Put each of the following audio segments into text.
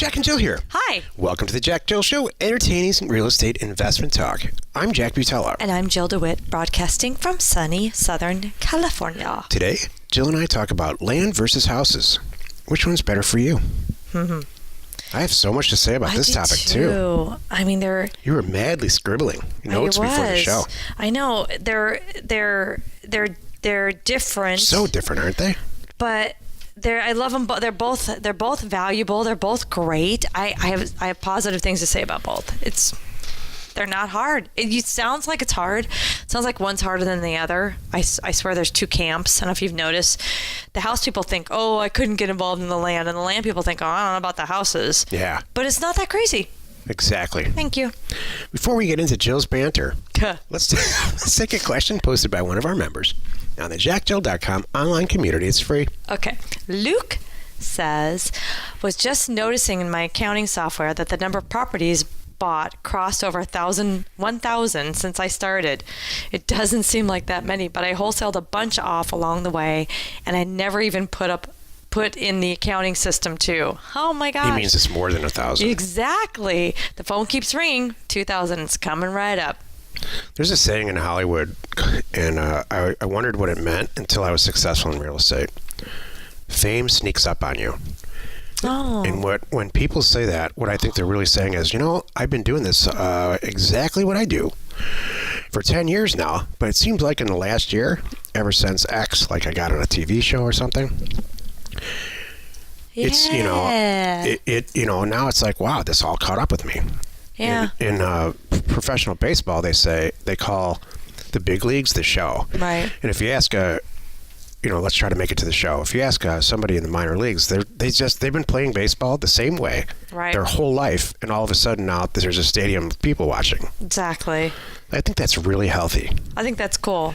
Jack and Jill here. Hi. Welcome to the Jack Jill Show, entertaining real estate investment talk. I'm Jack Butella. And I'm Jill DeWitt, broadcasting from sunny Southern California. Today, Jill and I talk about land versus houses. Which one's better for you? Mm-hmm. I have so much to say about this topic, too. I mean, You were madly scribbling notes before the show. I know. They're different. So different, aren't they? But I love them both. They're both valuable. They're both great. I have positive things to say about both. They're not hard. It sounds like it's hard. It sounds like one's harder than the other. I swear there's two camps. I don't know if you've noticed. The house people think, oh, I couldn't get involved in the land. And the land people think, oh, I don't know about the houses. Yeah. But it's not that crazy. Exactly. Thank you. Before we get into Jill's banter, let's take a question posted by one of our members on the JackJill.com online community. It's free. Okay. Luke says, was just noticing in my accounting software that the number of properties bought crossed over 1,000 since I started. It doesn't seem like that many, but I wholesaled a bunch off along the way, and I never even put in the accounting system too. Oh my gosh. He means it's more than 1,000. Exactly. The phone keeps ringing. 2,000 is coming right up. There's a saying in Hollywood, and I wondered what it meant until I was successful in real estate. Fame sneaks up on you. Oh. And when people say that, what I think they're really saying is, I've been doing this exactly what I do for 10 years now, but it seems like in the last year, ever since X, like I got on a TV show or something, it's, now it's like, wow, this all caught up with me. Yeah. In professional baseball, they call the big leagues the show. Right. And if you ask let's try to make it to the show. If you ask somebody in the minor leagues, they've been playing baseball the same way their whole life, and all of a sudden now there's a stadium of people watching. Exactly. I think that's really healthy. I think that's cool.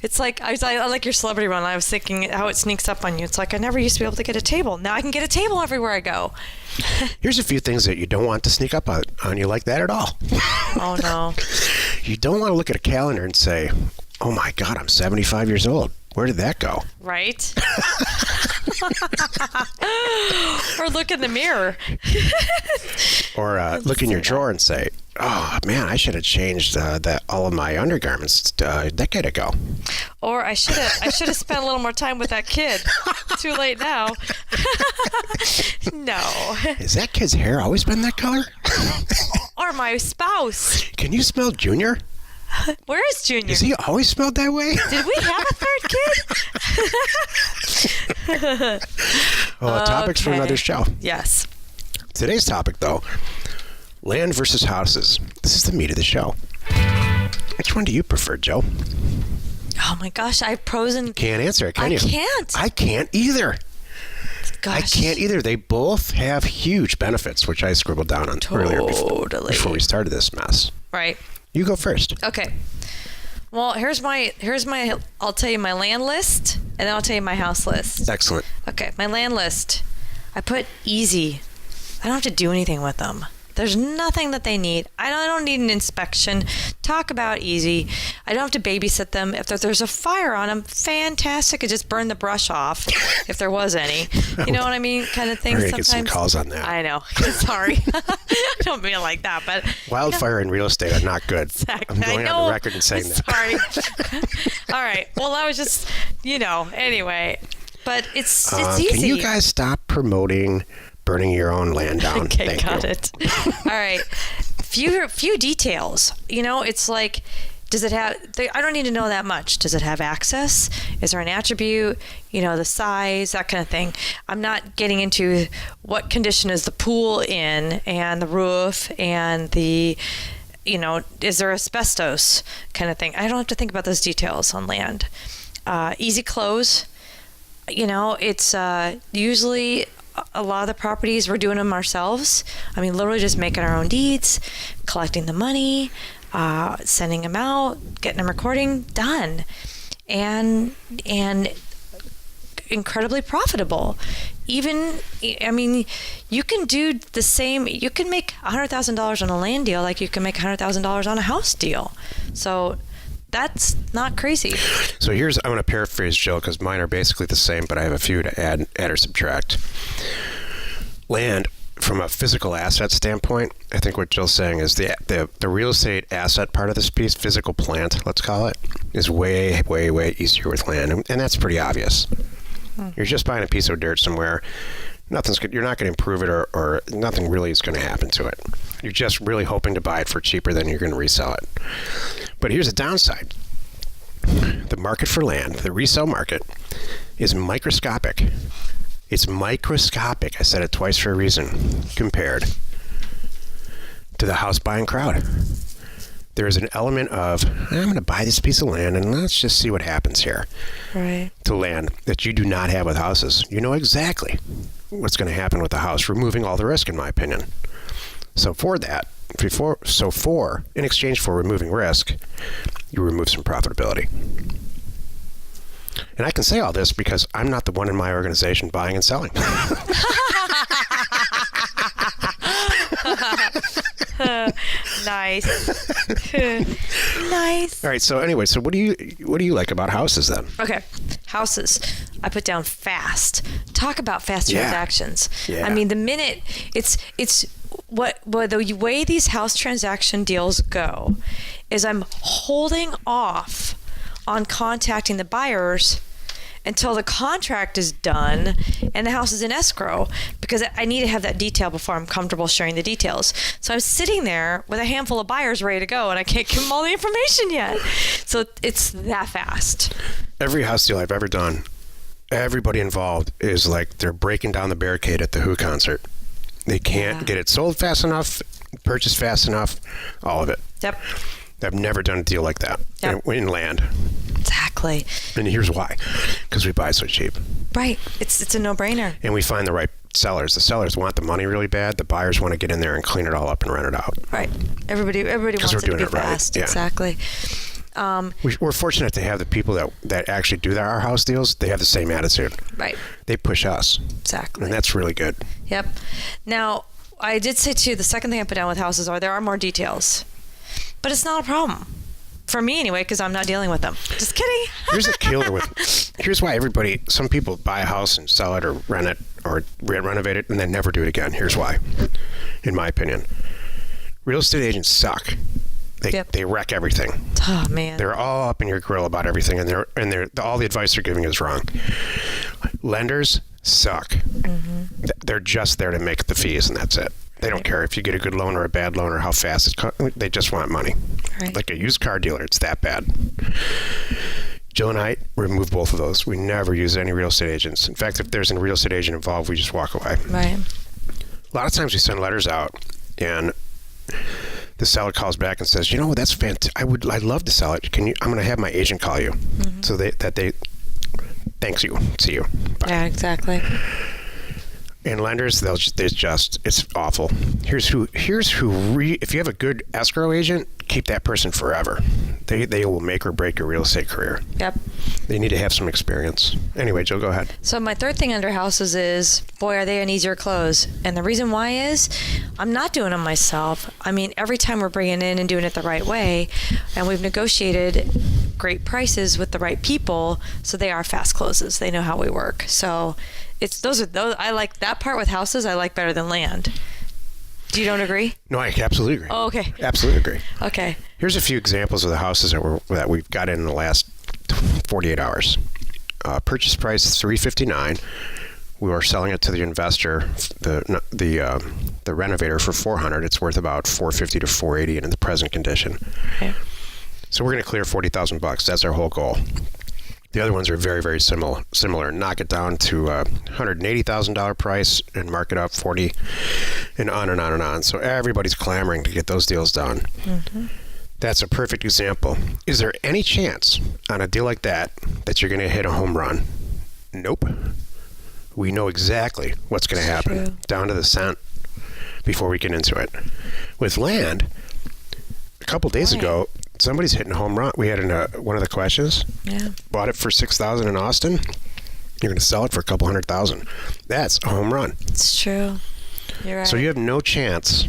It's like I like your celebrity one. I was thinking how it sneaks up on you. It's like I never used to be able to get a table. Now I can get a table everywhere I go. Here's a few things that you don't want to sneak up on you like that at all. Oh no. You don't want to look at a calendar and say, "Oh my God, I'm 75 years old. Where did that go?" Right? Or look in the mirror. Or look in your drawer and say, "Oh man, I should have changed all of my undergarments a decade ago." Or I should have spent a little more time with that kid. Too late now. No. Has that kid's hair always been that color? Or my spouse. Can you smell Junior? Where is Junior? Has he always smelled that way? Did we have a third kid? Well, topics for another show. Yes. Today's topic, though, land versus houses. This is the meat of the show. Which one do you prefer, Joe? Oh my gosh, I've pros and... Can't answer it, can you? I can't either. Gosh. I can't either. They both have huge benefits, which I scribbled down on earlier before we started this mess. Right. You go first. Okay. Well, here's my I'll tell you my land list, and then I'll tell you my house list. Excellent. Okay, my land list. I put easy. I don't have to do anything with them. There's nothing that they need. I don't need an inspection. Talk about easy. I don't have to babysit them. If there's a fire on them, fantastic. I just burn the brush off, if there was any. You know what I mean? Kind of thing. We're sometimes. Get some calls on that. I know. Sorry. I don't mean it like that, but wildfire and real estate are not good. Exactly. I'm going on the record and saying that. Sorry. All right. Well, I was just, anyway. But it's easy. Can you guys stop promoting burning your own land down? Okay, got it. All right. Few details. It's like, does it have, I don't need to know that much. Does it have access? Is there an attribute? The size, that kind of thing. I'm not getting into what condition is the pool in, and the roof, and the, is there asbestos kind of thing. I don't have to think about those details on land. Easy close. It's usually a lot of the properties, we're doing them ourselves. I mean, literally just making our own deeds, collecting the money, sending them out, getting them recording, done. And incredibly profitable. You can do the same. You can make $100,000 on a land deal like you can make $100,000 on a house deal. So that's not crazy. So I'm going to paraphrase Jill because mine are basically the same, but I have a few to add or subtract. Land from a physical asset standpoint, I think what Jill's saying is the real estate asset part of this piece, physical plant, let's call it, is way, way, way easier with land. And that's pretty obvious. You're just buying a piece of dirt somewhere. You're not going to improve it or nothing really is going to happen to it. You're just really hoping to buy it for cheaper than you're going to resell it. But here's a downside. The market for land, the resale market, is microscopic. It's microscopic. I said it twice for a reason. Compared to the house buying crowd. There is an element of, I'm going to buy this piece of land and let's just see what happens here. Right. To land that you do not have with houses. You know exactly what's going to happen with the house, removing all the risk, in my opinion. So in exchange for removing risk, you remove some profitability. And I can say all this because I'm not the one in my organization buying and selling. Nice. Nice. All right. So anyway, what do you like about houses then? Okay, houses. I put down fast. Talk about fast transactions. Yeah. I mean, the minute it's the way these house transaction deals go is I'm holding off on contacting the buyers until the contract is done and the house is in escrow, because I need to have that detail before I'm comfortable sharing the details. So I'm sitting there with a handful of buyers ready to go and I can't give them all the information yet. So it's that fast. Every house deal I've ever done, everybody involved is like they're breaking down the barricade at the Who concert. They can't get it sold fast enough, purchased fast enough, all of it. Yep. I've never done a deal like that in land. Exactly. And here's why. Because we buy so cheap. Right. It's a no-brainer. And we find the right sellers. The sellers want the money really bad. The buyers want to get in there and clean it all up and rent it out. Right. Everybody wants it to be fast. Right. Yeah. Exactly. We're fortunate to have the people that actually do our house deals. They have the same attitude. Right. They push us. Exactly. And that's really good. Yep. Now, I did say too, the second thing I put down with houses there are more details. But it's not a problem. For me anyway, because I'm not dealing with them. Just kidding. Here's a killer here's why some people buy a house and sell it or rent it or renovate it and then never do it again. Here's why, in my opinion. Real estate agents suck. They wreck everything. Oh man. They're all up in your grill about everything, and all the advice they're giving is wrong. Lenders suck. Mm-hmm. They're just there to make the fees, and that's it. They don't care if you get a good loan or a bad loan or how fast they just want money. Right. Like a used car dealer, it's that bad. Jill and I remove both of those. We never use any real estate agents. In fact, if there's a real estate agent involved, we just walk away. Right. A lot of times we send letters out, and the seller calls back and says, that's fantastic. I'd love to sell it. I'm going to have my agent call you. Mm-hmm. So they thanks you. See you. Bye. Yeah, exactly. And lenders, it's awful. If you have a good escrow agent, keep that person forever. They will make or break your real estate career. Yep. They need to have some experience. Anyway, Jill, go ahead. So my third thing under houses is, boy, are they an easier close. And the reason why is I'm not doing them myself. I mean, every time we're bringing in and doing it the right way, and we've negotiated great prices with the right people, so they are fast closes. They know how we work. So those I like that part with houses. I like better than land. You don't agree? No, I absolutely agree. Oh, okay. Absolutely agree. Okay. Here's a few examples of the houses that we've got in the last 48 hours. Purchase price $359. We were selling it to the investor, the renovator, for $400. It's worth about $450 to $480 in the present condition. Okay. So we're going to clear $40,000. That's our whole goal. The other ones are very, very similar. Knock it down to $180,000 price and mark it up 40, and on and on and on. So everybody's clamoring to get those deals done. Mm-hmm. That's a perfect example. Is there any chance on a deal like that you're going to hit a home run? Nope. We know exactly what's going to happen, down to the cent, before we get into it. With land, a couple days ago, somebody's hitting a home run. We had one of the questions. Yeah. Bought it for $6,000 in Austin. You're going to sell it for a couple $100,000. That's a home run. It's true. You're right. So you have no chance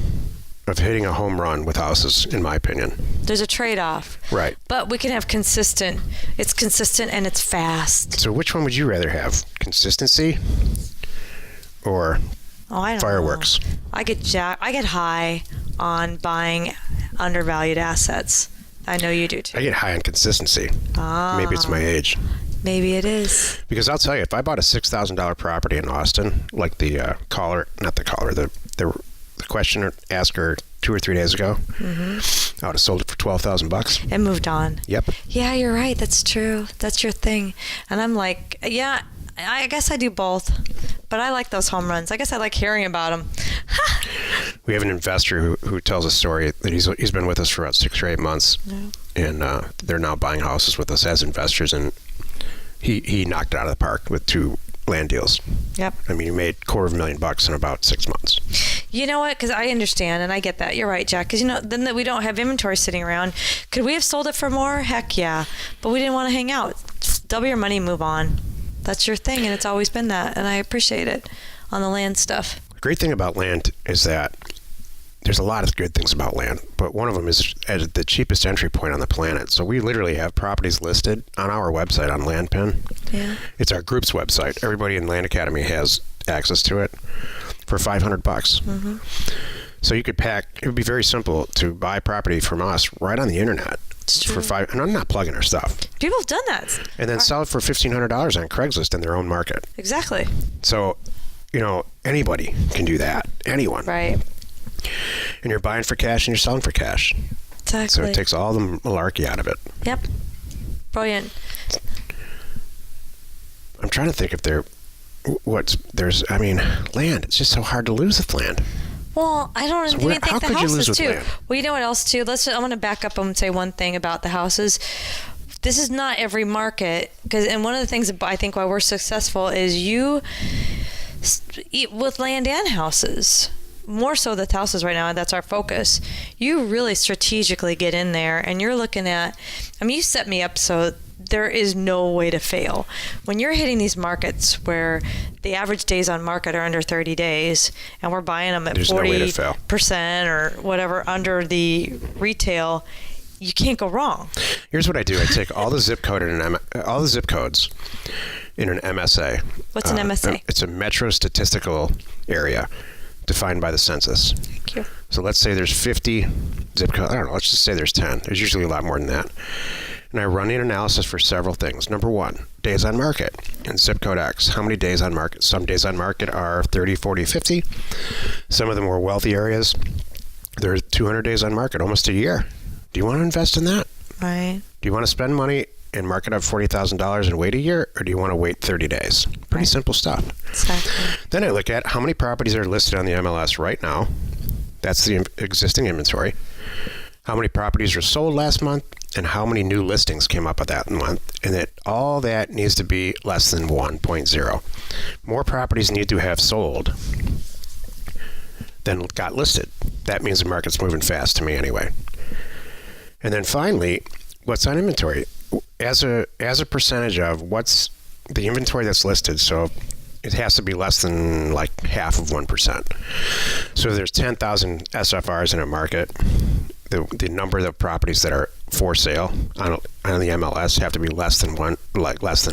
of hitting a home run with houses, in my opinion. There's a trade-off. Right. But we can have consistent. It's consistent and it's fast. So which one would you rather have? Consistency or Oh, I don't Fireworks. know. I get high on buying undervalued assets. I know you do too. I get high on consistency. Maybe it's my age. Maybe it is. Because I'll tell you, if I bought a $6,000 property in Austin, like the questioner asker 2 or 3 days ago, I would have sold it for $12,000. And moved on. Yep. Yeah, you're right. That's true. That's your thing. And I'm like, yeah, I guess I do both. But I like those home runs. I guess I like hearing about them. We have an investor who tells a story that he's been with us for about 6 or 8 months, and they're now buying houses with us as investors, and he knocked it out of the park with 2 land deals. Yep. I mean, he made $250,000 in about 6 months. You know what? Because I understand, and I get that. You're right, Jack. Because, then that we don't have inventory sitting around. Could we have sold it for more? Heck yeah. But we didn't want to hang out. Just double your money, move on. That's your thing, and it's always been that, and I appreciate it on the land stuff. The great thing about land is that there's a lot of good things about land, but one of them is at the cheapest entry point on the planet. So we literally have properties listed on our website on LandPin. Yeah. It's our group's website. Everybody in Land Academy has access to it for $500. So you could it would be very simple to buy property from us right on the internet. It's true. And I'm not plugging our stuff. People have done that. And then sell it for $1,500 on Craigslist in their own market. Exactly. So, anybody can do that. Anyone. Right. And you're buying for cash and you're selling for cash. Exactly. So it takes all the malarkey out of it. Yep. Brilliant. I'm trying to think if land. It's just so hard to lose with land. Well, I don't even think how the could you lose houses with too. land? Well, you know what else too? I'm going to back up and say one thing about the houses. This is not every market, and one of the things I think why we're successful is with land and houses. More so the houses right now, and that's our focus. You really strategically get in there, and you're looking at. You set me up so there is no way to fail. When you're hitting these markets where the average days on market are under 30 days, and we're buying them at 40% or whatever under the retail, you can't go wrong. Here's what I do: I take all the zip codes in an MSA. What's an MSA? It's a metro statistical area defined by the census. Thank you. So let's say there's 50 zip codes. I don't know. Let's just say there's 10. There's usually a lot more than that. And I run an analysis for several things. Number one, days on market in zip code X. How many days on market? Some days on market are 30, 40, 50. Some of the more wealthy areas, there's 200 days on market, almost a year. Do you want to invest in that? Right. Do you want to spend money and mark it up $40,000 and wait a year, or do you want to wait 30 days? Pretty simple stuff. Exactly. Then I look at how many properties are listed on the MLS right now. That's the existing inventory. How many properties were sold last month, and how many new listings came up at that month, and all that needs to be less than 1.0. More properties need to have sold than got listed. That means the market's moving fast to me anyway. And then finally, what's on inventory? As a percentage of what's the inventory that's listed, so it has to be less than like half of 1%. So if there's 10,000 SFRs in a market, the number of properties that are for sale on the MLS have to be less than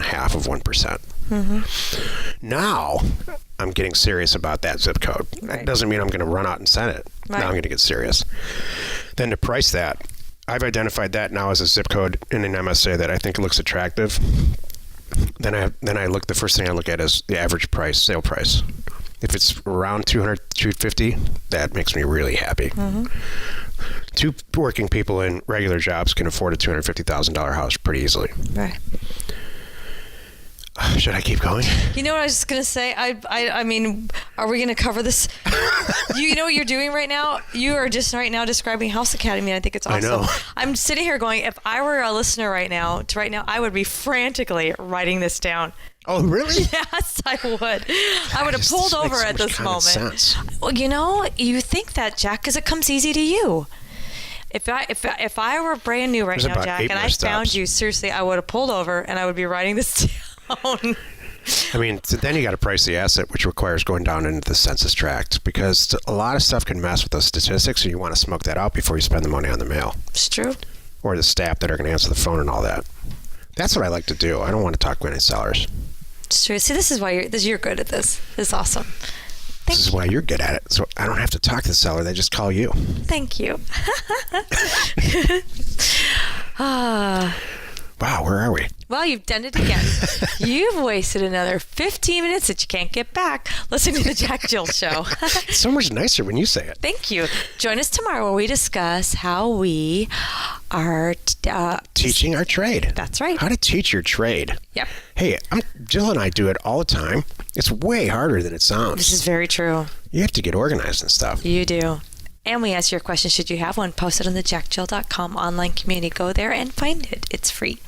half of 1%. Now I'm getting serious about that zip code. Right. That doesn't mean I'm going to run out and send it. Right. Now I'm going to get serious. Then to price that, I've identified that now as a zip code in an MSA that I think looks attractive. The first thing I look at is the average price, sale price. If it's around 200, 250, that makes me really happy. Two working people in regular jobs can afford a $250,000 house pretty easily. Right. Should I keep going? You know what I was just going to say? I mean, are we going to cover this? You know what you're doing right now? You are just right now describing House Academy, and I think it's awesome. I know. I'm sitting here going, if I were a listener right now, I would be frantically writing this down. Oh, really? Yes, I would. I would have pulled over at this moment. Sense. Well, you think that, Jack, because it comes easy to you. If I were brand new right now, Jack, and I found you, seriously, I would have pulled over and I would be writing this down. I mean, then you got to price the asset, which requires going down into the census tract, because a lot of stuff can mess with those statistics, and you want to smoke that out before you spend the money on the mail. It's true. Or the staff that are going to answer the phone and all that. That's what I like to do. I don't want to talk with any sellers. It's true. See, this is why you're good at this. This is awesome. This is why you're good at it. So I don't have to talk to the seller. They just call you. Thank you. Wow, where are we? Well, you've done it again. You've wasted another 15 minutes that you can't get back listening to the Jack Jill Show. It's so much nicer when you say it. Thank you. Join us tomorrow where we discuss how we are Teaching our trade. That's right. How to teach your trade. Yep. Hey, Jill and I do it all the time. It's way harder than it sounds. This is very true. You have to get organized and stuff. You do. And we answer your question should you have one. Post it on the JackJill.com online community. Go there and find it. It's free.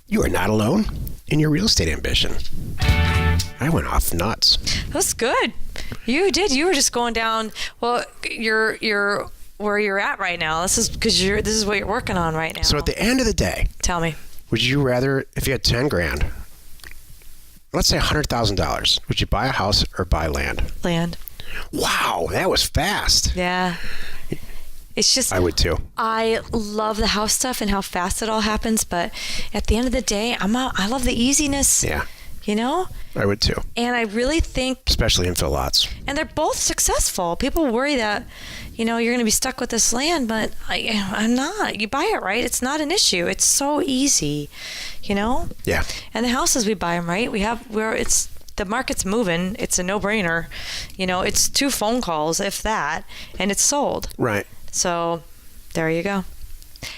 You are not alone in your real estate ambition. I went off nuts. That's good. You did. You were just going down. Well, you're where you're at right now. This is because this is what you're working on right now. So at the end of the day, tell me, would you rather, if you had 10 grand, let's say $100,000, would you buy a house or buy land? Land. Wow, that was fast. Yeah. It's just, I would too. I love the house stuff and how fast it all happens, but at the end of the day, I love the easiness. Yeah. You know? I would too. And I really think, especially infill lots. And they're both successful. People worry that, you're going to be stuck with this land, but I'm not. You buy it right. It's not an issue. It's so easy, Yeah. And the houses we buy them right. The market's moving. It's a no-brainer. It's 2 phone calls, if that, and it's sold. Right. So there you go.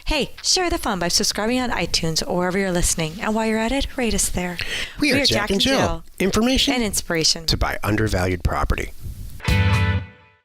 Hey, share the fun by subscribing on iTunes or wherever you're listening. And while you're at it, rate us there. We are Jack and Jill. Information and inspiration to buy undervalued property.